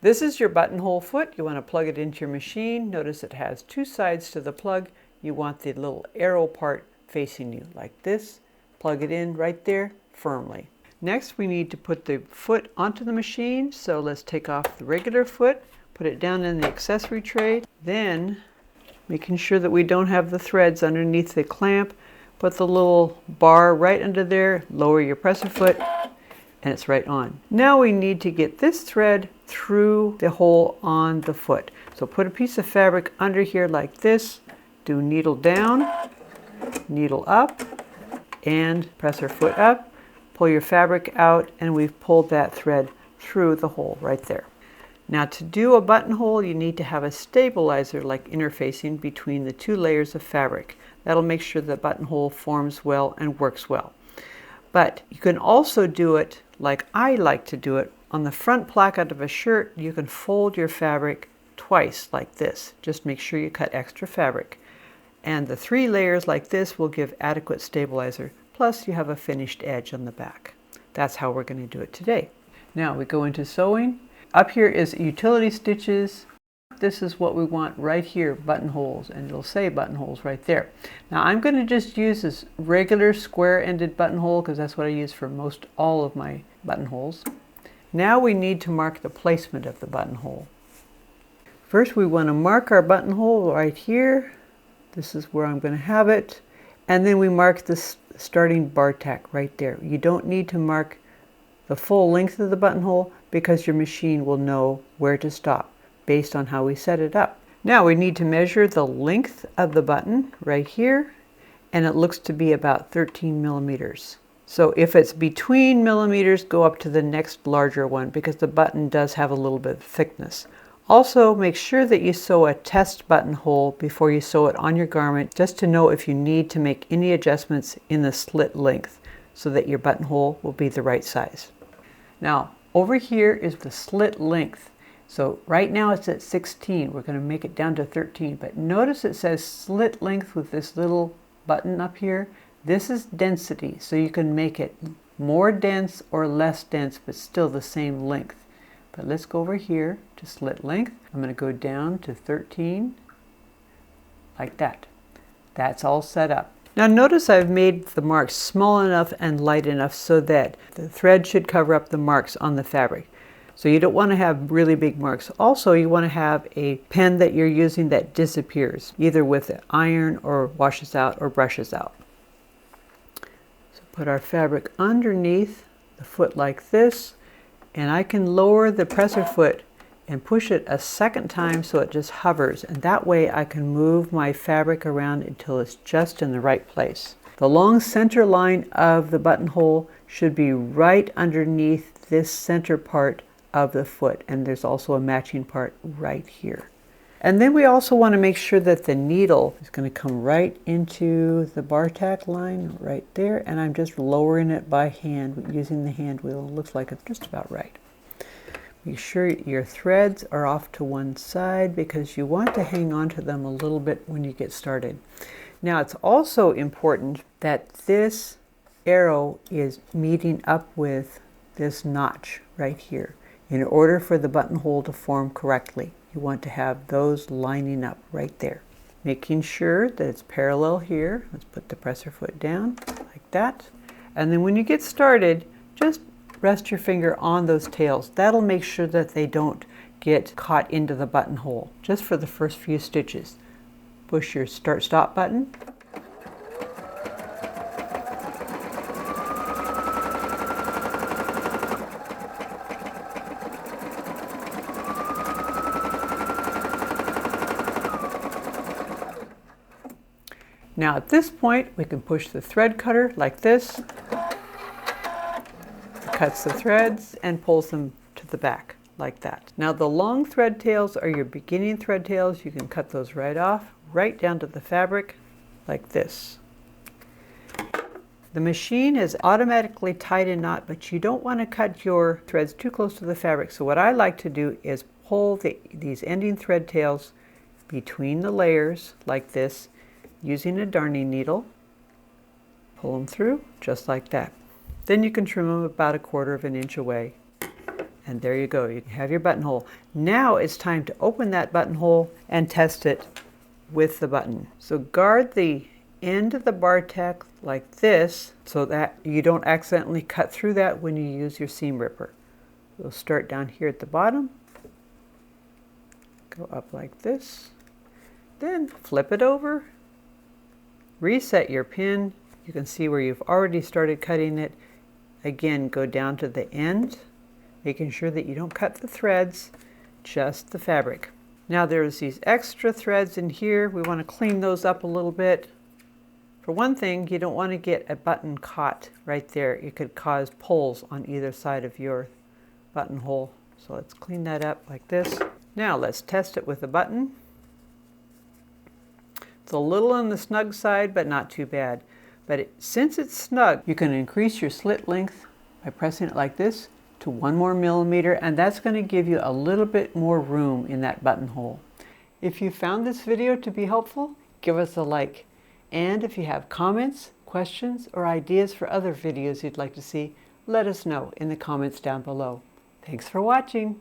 This is your buttonhole foot. You want to plug it into your machine. Notice it has two sides to the plug. You want the little arrow part facing you like this. Plug it in right there firmly. Next, we need to put the foot onto the machine. So let's take off the regular foot, put it down in the accessory tray. Then, making sure that we don't have the threads underneath the clamp, put the little bar right under there, lower your presser foot, and it's right on. Now we need to get this thread through the hole on the foot. So put a piece of fabric under here like this, do needle down, needle up, and press our foot up, pull your fabric out, and we've pulled that thread through the hole right there. Now to do a buttonhole, you need to have a stabilizer like interfacing between the two layers of fabric. That'll make sure the buttonhole forms well and works well. But you can also do it like I like to do it. On the front placket of a shirt, you can fold your fabric twice like this. Just make sure you cut extra fabric. And the 3 layers like this will give adequate stabilizer. Plus you have a finished edge on the back. That's how we're going to do it today. Now we go into sewing. Up here is utility stitches. This is what we want right here, buttonholes, and it'll say buttonholes right there. Now I'm going to just use this regular square-ended buttonhole because that's what I use for most all of my buttonholes. Now we need to mark the placement of the buttonhole. First we want to mark our buttonhole right here. This is where I'm going to have it. And then we mark the starting bar tack right there. You don't need to mark the full length of the buttonhole because your machine will know where to stop based on how we set it up. Now we need to measure the length of the button right here, and it looks to be about 13 millimeters. So if it's between millimeters, go up to the next larger one because the button does have a little bit of thickness. Also, make sure that you sew a test buttonhole before you sew it on your garment, just to know if you need to make any adjustments in the slit length so that your buttonhole will be the right size. Now, over here is the slit length. So right now it's at 16. We're going to make it down to 13. But notice it says slit length with this little button up here. This is density, so you can make it more dense or less dense, but still the same length. But let's go over here to slit length. I'm going to go down to 13, like that. That's all set up. Now notice I've made the marks small enough and light enough so that the thread should cover up the marks on the fabric. So you don't want to have really big marks. Also, you want to have a pen that you're using that disappears, either with an iron or washes out or brushes out. So put our fabric underneath the foot like this, and I can lower the presser foot and push it a second time so it just hovers, and that way I can move my fabric around until it's just in the right place. The long center line of the buttonhole should be right underneath this center part of the foot, and there's also a matching part right here. And then we also want to make sure that the needle is going to come right into the bar tack line right there, and I'm just lowering it by hand using the hand wheel. It looks like it's just about right. Make sure your threads are off to one side because you want to hang on to them a little bit when you get started. Now it's also important that this arrow is meeting up with this notch right here. In order for the buttonhole to form correctly, you want to have those lining up right there. Making sure that it's parallel here. Let's put the presser foot down like that. And then when you get started, just rest your finger on those tails. That'll make sure that they don't get caught into the buttonhole, just for the first few stitches. Push your start-stop button. Now at this point, we can push the thread cutter like this. It cuts the threads and pulls them to the back like that. Now the long thread tails are your beginning thread tails. You can cut those right off, right down to the fabric like this. The machine has automatically tied a knot, but you don't want to cut your threads too close to the fabric. So what I like to do is pull these ending thread tails between the layers like this, using a darning needle. Pull them through just like that. Then you can trim them about 1/4 of an inch away. And there you go, you have your buttonhole. Now it's time to open that buttonhole and test it with the button. So guard the end of the bar tack like this so that you don't accidentally cut through that when you use your seam ripper. We'll start down here at the bottom, go up like this, then flip it over, reset your pin. You can see where you've already started cutting it. Again, go down to the end, making sure that you don't cut the threads, just the fabric. Now there's these extra threads in here. We want to clean those up a little bit. For one thing, you don't want to get a button caught right there. It could cause pulls on either side of your buttonhole. So let's clean that up like this. Now let's test it with a button. It's a little on the snug side, but not too bad. But since it's snug, you can increase your slit length by pressing it like this to 1 more millimeter, and that's going to give you a little bit more room in that buttonhole. If you found this video to be helpful, give us a like. And if you have comments, questions, or ideas for other videos you'd like to see, let us know in the comments down below. Thanks for watching.